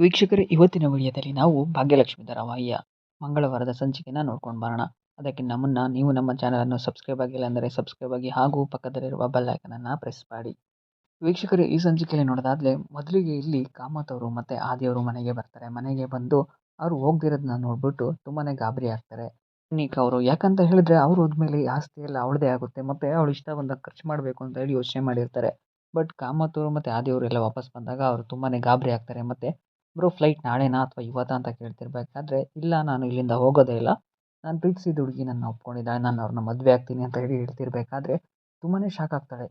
ವೀಕ್ಷಕರೇ, ಇವತ್ತಿನ ವಿಡಿಯೋದಲ್ಲಿ ನಾವು ಭಾಗ್ಯಲಕ್ಷ್ಮಿ ಧಾರಾವಾಹಿಯ ಮಂಗಳವಾರದ ಸಂಚಿಕೆನ ನೋಡ್ಕೊಂಡು ಬರೋಣ. ಅದಕ್ಕೆ ನೀವು ನಮ್ಮ ಚಾನಲನ್ನು ಸಬ್ಸ್ಕ್ರೈಬ್ ಆಗಿಲ್ಲ ಅಂದರೆ ಸಬ್ಸ್ಕ್ರೈಬ್ ಆಗಿ ಹಾಗೂ ಪಕ್ಕದಲ್ಲಿರುವ ಬೆಲ್ ಐಕನನ್ನು ಪ್ರೆಸ್ ಮಾಡಿ. ವೀಕ್ಷಕರೇ, ಈ ಸಂಚಿಕೆಯಲ್ಲಿ ನೋಡೋದಾದ್ರೆ ಮೊದಲಿಗೆ ಇಲ್ಲಿ ಕಾಮತ್ ಅವರು ಮತ್ತು ಆದಿಯವರು ಮನೆಗೆ ಬರ್ತಾರೆ. ಮನೆಗೆ ಬಂದು ಅವರು ಹೋಗ್ದಿರೋದನ್ನ ನೋಡ್ಬಿಟ್ಟು ತುಂಬಾನೇ ಗಾಬರಿ ಆಗ್ತಾರೆ. ನೀಕ್ ಅವರು ಯಾಕಂತ ಹೇಳಿದ್ರೆ ಅವ್ರು ಹೋದ್ಮೇಲೆ ಈ ಆಸ್ತಿ ಎಲ್ಲ ಅವಳದೇ ಆಗುತ್ತೆ ಮತ್ತೆ ಅವಳು ಇಷ್ಟ ಬಂದಾಗ ಖರ್ಚು ಮಾಡಬೇಕು ಅಂತ ಹೇಳಿ ಯೋಚನೆ ಮಾಡಿರ್ತಾರೆ. ಬಟ್ ಕಾಮತ್ ಅವರು ಮತ್ತು ಆದಿಯವರು ಎಲ್ಲ ವಾಪಸ್ ಬಂದಾಗ ಅವರು ತುಂಬಾನೇ ಗಾಬರಿ ಆಗ್ತಾರೆ. ಮತ್ತೆ ಬ್ರೋ, ಫ್ಲೈಟ್ ನಾಳೆನಾ ಅಥವಾ ಇವತ್ತಾ ಅಂತ ಕೇಳ್ತಿರ್ಬೇಕಾದ್ರೆ, ಇಲ್ಲ ನಾನು ಇಲ್ಲಿಂದ ಹೋಗೋದೇ ಇಲ್ಲ, ನಾನು ಪ್ರೀತಿಸಿದ ಹುಡುಗಿ ನನ್ನ ಒಪ್ಕೊಂಡಿದ್ದಾಳೆ, ನಾನು ಅವ್ರನ್ನ ಮದುವೆ ಆಗ್ತೀನಿ ಅಂತ ಹೇಳಿ ಹೇಳ್ತಿರ್ಬೇಕಾದ್ರೆ ತುಂಬಾನೇ ಶಾಕ್ ಆಗ್ತಾಳೆ.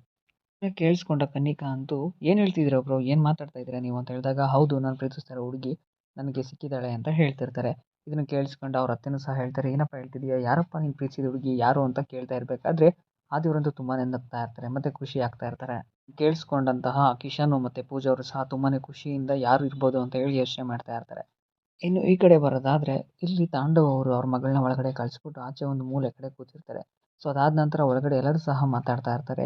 ಕೇಳಿಸ್ಕೊಂಡ ಕನ್ನಿಕಾ ಅಂತೂ ಏನು ಹೇಳ್ತಿದ್ದೀರಾ ಬ್ರೋ, ಏನು ಮಾತಾಡ್ತಾ ಇದ್ದೀರಾ ನೀವು ಅಂತ ಹೇಳಿದಾಗ, ಹೌದು ನಾನು ಪ್ರೀತಿಸ್ತಿರೋ ಹುಡುಗಿ ನನಗೆ ಸಿಕ್ಕಿದ್ದಾಳೆ ಅಂತ ಹೇಳ್ತಿರ್ತಾರೆ. ಇದನ್ನು ಕೇಳಿಸ್ಕೊಂಡು ಅವ್ರ ಅತ್ತೆನೂ ಸಹ ಹೇಳ್ತಾರೆ, ಏನಪ್ಪ ಹೇಳ್ತಿದೀಯಾ, ಯಾರಪ್ಪ ನೀನು ಪ್ರೀತಿಸಿದ ಹುಡುಗಿ ಯಾರು ಅಂತ ಕೇಳ್ತಾ ಇರಬೇಕಾದ್ರೆ ಆದಿಯವರಂತೂ ತುಂಬಾನೇ ನಗ್ತಾ ಇರ್ತಾರೆ ಮತ್ತೆ ಖುಷಿ ಆಗ್ತಾ ಇರ್ತಾರೆ. ಕೇಳಿಸ್ಕೊಂಡಂತಹ ಕಿಶನ್ ಮತ್ತು ಪೂಜಾ ಅವರು ಸಹ ತುಂಬಾನೇ ಖುಷಿಯಿಂದ ಯಾರು ಇರ್ಬೋದು ಅಂತ ಹೇಳಿ ಯೋಚನೆ ಮಾಡ್ತಾ ಇರ್ತಾರೆ. ಇನ್ನು ಈ ಕಡೆ ಬರೋದಾದ್ರೆ ಇಲ್ಲಿ ತಾಂಡವ್ ಅವರು ಅವ್ರ ಮಗಳನ್ನ ಒಳಗಡೆ ಕಳಿಸ್ಬಿಟ್ಟು ಆಚೆ ಒಂದು ಮೂಲೆ ಕಡೆ ಕೂತಿರ್ತಾರೆ. ಸೊ ಅದಾದ ನಂತರ ಒಳಗಡೆ ಎಲ್ಲರೂ ಸಹ ಮಾತಾಡ್ತಾ ಇರ್ತಾರೆ.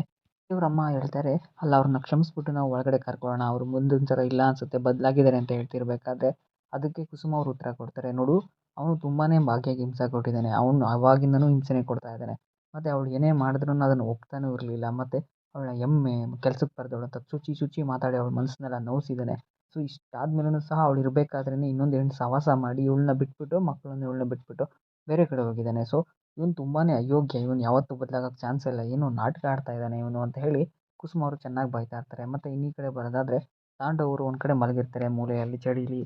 ಇವ್ರ ಅಮ್ಮ ಹೇಳ್ತಾರೆ, ಅಲ್ಲ ಅವ್ರನ್ನ ಕ್ಷಮಿಸ್ಬಿಟ್ಟು ನಾವು ಒಳಗಡೆ ಕರ್ಕೊಳ್ಳೋಣ, ಅವ್ರು ಮುಂದಿನ ಸಲ ಇಲ್ಲ ಅನ್ಸುತ್ತೆ ಬದಲಾಗಿದ್ದಾರೆ ಅಂತ ಹೇಳ್ತಿರ್ಬೇಕಾದ್ರೆ ಅದಕ್ಕೆ ಕುಸುಮ ಅವ್ರು ಉತ್ತರ ಕೊಡ್ತಾರೆ, ನೋಡು ಅವನು ತುಂಬಾನೇ ಭಾಗ್ಯಗೆ ಹಿಂಸೆ ಕೊಟ್ಟಿದ್ದಾನೆ, ಅವನು ಅವಾಗಿಂದನೂ ಹಿಂಸೆನೆ ಕೊಡ್ತಾ ಇದ್ದಾನೆ, ಮತ್ತೆ ಅವಳು ಏನೇ ಮಾಡಿದ್ರು ಅದನ್ನು ಒಪ್ತಾನೂ ಇರಲಿಲ್ಲ, ಮತ್ತೆ ಅವಳ ಎಮ್ಮೆ ಕೆಲ್ಸಕ್ಕೆ ಬರದವಳು ಅಂತ ಚುಚ್ಚಿ ಚುಚ್ಚಿ ಮಾತಾಡಿ ಅವಳ ಮನಸ್ಸನ್ನೆಲ್ಲ ನೋಯಿಸಿದ್ದಾನೆ. ಸೊ ಇಷ್ಟಾದ್ಮೇಲೂ ಸಹ ಅವಳು ಇರಬೇಕಾದ್ರೇ ಇನ್ನೊಂದು ಹೆಣ್ಣು ಸಹವಾಸ ಮಾಡಿ ಇವಳನ್ನ ಬಿಟ್ಬಿಟ್ಟು ಮಕ್ಕಳನ್ನ ಇವಳನ್ನ ಬಿಟ್ಬಿಟ್ಟು ಬೇರೆ ಕಡೆ ಹೋಗಿದ್ದಾನೆ. ಸೊ ಇವನು ತುಂಬಾನೇ ಅಯೋಗ್ಯ, ಇವನು ಯಾವತ್ತೂ ಬದಲಾಗಕ್ಕೆ ಚಾನ್ಸ್ ಇಲ್ಲ, ಏನೋ ನಾಟಕ ಆಡ್ತಾ ಇದ್ದಾನೆ ಇವನು ಅಂತ ಹೇಳಿ ಕುಸುಮ ಅವರು ಚೆನ್ನಾಗಿ ಬೈತಾ ಇರ್ತಾರೆ. ಮತ್ತೆ ಇನ್ನೀ ಕಡೆ ಬರೋದಾದ್ರೆ ತಾಂಡವರು ಒಂದು ಕಡೆ ಮಲಗಿರ್ತಾರೆ ಮೂಲೆಯಲ್ಲಿ ಚಳಿಲಿ.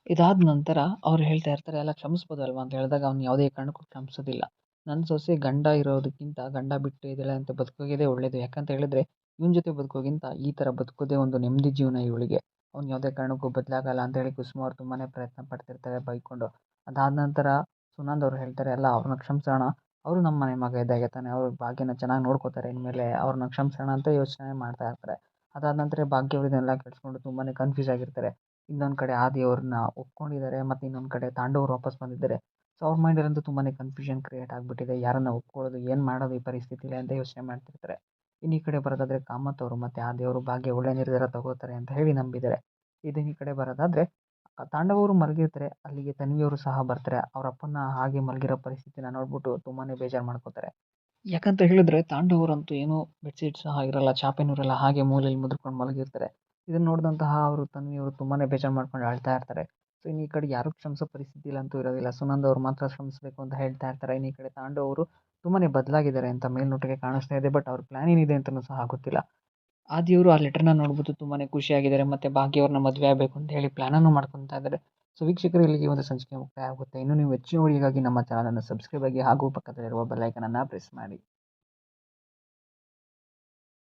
ಇದಾದ ನಂತರ ಅವ್ರು ಹೇಳ್ತಾ ಇರ್ತಾರೆ, ಎಲ್ಲ ಕ್ಷಮಿಸ್ಬೋದಲ್ವಾ ಅಂತ ಹೇಳಿದಾಗ ಅವ್ನು ಯಾವುದೇ ಕಾರಣಕ್ಕೂ ಕ್ಷಮಿಸೋದಿಲ್ಲ. ನನ್ನ ಸೊಸೆ ಗಂಡ ಇರೋದಕ್ಕಿಂತ ಗಂಡ ಬಿಟ್ಟು ಇದ್ದಾಳೆ ಅಂತ ಬದುಕೋದೇ ಒಳ್ಳೇದು, ಯಾಕಂತ ಹೇಳಿದ್ರೆ ಇವನ ಜೊತೆ ಬದುಕೋಗಿಂತ ಈ ಥರ ಬದುಕೋದೇ ಒಂದು ನೆಮ್ಮದಿ ಜೀವನ ಇವಳಿಗೆ, ಅವ್ನು ಯಾವುದೇ ಕಾರಣಕ್ಕೂ ಬದಲಾಗಲ್ಲ ಅಂತ ಹೇಳಿ ಕುಸುಮ ಅವ್ರು ತುಂಬಾನೇ ಪ್ರಯತ್ನ ಪಡ್ತಿರ್ತಾರೆ ಬೈಕೊಂಡು. ಅದಾದ ನಂತರ ಸುನಂದ್ ಅವ್ರು ಹೇಳ್ತಾರೆ, ಅಲ್ಲ ಅವ್ರನ್ನ ಕ್ಷಮಿಸೋಣ, ಅವರು ನಮ್ಮ ಮನೆ ಮಗ ಇದ್ದಾಗೆ ತಾನೆ, ಅವ್ರ ಭಾಗ್ಯನ ಚೆನ್ನಾಗಿ ನೋಡ್ಕೋತಾರೆ, ಇನ್ಮೇಲೆ ಅವ್ರನ್ನ ಕ್ಷಮಿಸೋಣ ಅಂತ ಯೋಚನೆ ಮಾಡ್ತಾ ಇರ್ತಾರೆ. ಅದಾದ ನಂತರ ಭಾಗ್ಯ ಅವ್ರು ಇದನ್ನೆಲ್ಲ ಕೇಳಿಸ್ಕೊಂಡು ತುಂಬಾನೇ ಕನ್ಫ್ಯೂಸ್ ಆಗಿರ್ತಾರೆ. ಇನ್ನೊಂದು ಕಡೆ ಆದಿಯವ್ರನ್ನ ಒಪ್ಕೊಂಡಿದ್ದಾರೆ ಮತ್ತು ಇನ್ನೊಂದು ಕಡೆ ತಾಂಡವ್ರು ವಾಪಸ್ ಬಂದಿದ್ದಾರೆ. ಸೊ ಅವ್ರ ಮೈಂಡಲ್ಲಂತೂ ತುಂಬಾನೇ ಕನ್ಫ್ಯೂಷನ್ ಕ್ರಿಯೇಟ್ ಆಗಿಬಿಟ್ಟಿದೆ, ಯಾರನ್ನ ಒಪ್ಕೊಳ್ಳೋದು, ಏನು ಮಾಡೋದು ಈ ಪರಿಸ್ಥಿತಿಲಿ ಅಂತ ಯೋಚನೆ ಮಾಡ್ತಿರ್ತಾರೆ. ಇನ್ನು ಈ ಕಡೆ ಬರೋದಾದ್ರೆ ಕಾಮತ್ ಅವರು ಮತ್ತು ಆದಿಯವರು ಭಾಗ್ಯ ಒಳ್ಳೆ ನಿರ್ಧಾರ ತಗೋತಾರೆ ಅಂತ ಹೇಳಿ ನಂಬಿದ್ದಾರೆ. ಇದನ್ನ ಈ ಕಡೆ ಬರೋದಾದ್ರೆ ತಾಂಡವರು ಮಲಗಿರ್ತಾರೆ, ಅಲ್ಲಿಗೆ ತನ್ವಿಯವರು ಸಹ ಬರ್ತಾರೆ. ಅವ್ರ ಅಪ್ಪನ ಹಾಗೆ ಮಲಗಿರೋ ಪರಿಸ್ಥಿತಿನ ನೋಡ್ಬಿಟ್ಟು ತುಂಬಾನೇ ಬೇಜಾರು ಮಾಡ್ಕೋತಾರೆ. ಯಾಕಂತ ಹೇಳಿದ್ರೆ ತಾಂಡವರಂತೂ ಏನೂ ಬೆಡ್ಶೀಟ್ ಸಹ ಇರಲ್ಲ, ಚಾಪೆನೂ ಇರಲ್ಲ, ಹಾಗೆ ಮೂಲೆಯಲ್ಲಿ ಮುದ್ರಕೊಂಡು ಮಲಗಿರ್ತಾರೆ. ಇದನ್ನು ನೋಡಿದಂತಹ ಅವರು ತನ್ವಿಯವರು ತುಂಬಾನೇ ಬೇಜಾರು ಮಾಡ್ಕೊಂಡು ಅಳ್ತಾ ಇರ್ತಾರೆ. ಸೊ ಇನ್ನು ಈ ಕಡೆ ಯಾರೂ ಕ್ಷಮಿಸೋ ಪರಿಸ್ಥಿತಿಲಂತೂ ಇರೋದಿಲ್ಲ, ಸುನಂದ್ ಅವ್ರು ಮಾತ್ರ ಕ್ಷಮಿಸಬೇಕು ಅಂತ ಹೇಳ್ತಾ ಇರ್ತಾರೆ. ಇನ್ನು ಈ ಕಡೆ ತಾಂಡವರು ತುಂಬಾನೇ ಬದಲಾಗಿದ್ದಾರೆ ಅಂತ ಮೇಲ್ನೋಟಕ್ಕೆ ಕಾಣಿಸ್ತಾ ಇದೆ, ಬಟ್ ಅವ್ರ ಪ್ಲಾನ್ ಏನಿದೆ ಅಂತಲೂ ಸಹ ಗೊತ್ತಿಲ್ಲ. ಆದಿಯವರು ಆ ಲೆಟರ್ನ ನೋಡ್ಬಿಟ್ಟು ತುಂಬಾನೇ ಖುಷಿಯಾಗಿದ್ದಾರೆ, ಮತ್ತೆ ಭಾಗ್ಯ ಅವ್ರನ್ನ ಮದುವೆ ಆಗಬೇಕು ಅಂತ ಹೇಳಿ ಪ್ಲಾನನ್ನು ಮಾಡ್ಕೊತಾ ಇದ್ದಾರೆ. ಸೊ ವೀಕ್ಷಕರು, ಇಲ್ಲಿಗೆ ಒಂದು ಸಂಚಿಕೆ ಮುಕ್ತಾಯ ಆಗುತ್ತೆ. ಇನ್ನು ನೀವು ಹೆಚ್ಚಿನ ವಿಡಿಯೋಗಾಗಿ ನಮ್ಮ ಚಾನಲನ್ನು ಸಬ್ಸ್ಕ್ರೈಬ್ ಆಗಿ ಹಾಗೂ ಪಕ್ಕದಲ್ಲಿರುವ ಬೆಲ್ ಐಕನನ್ನು ಪ್ರೆಸ್ ಮಾಡಿ.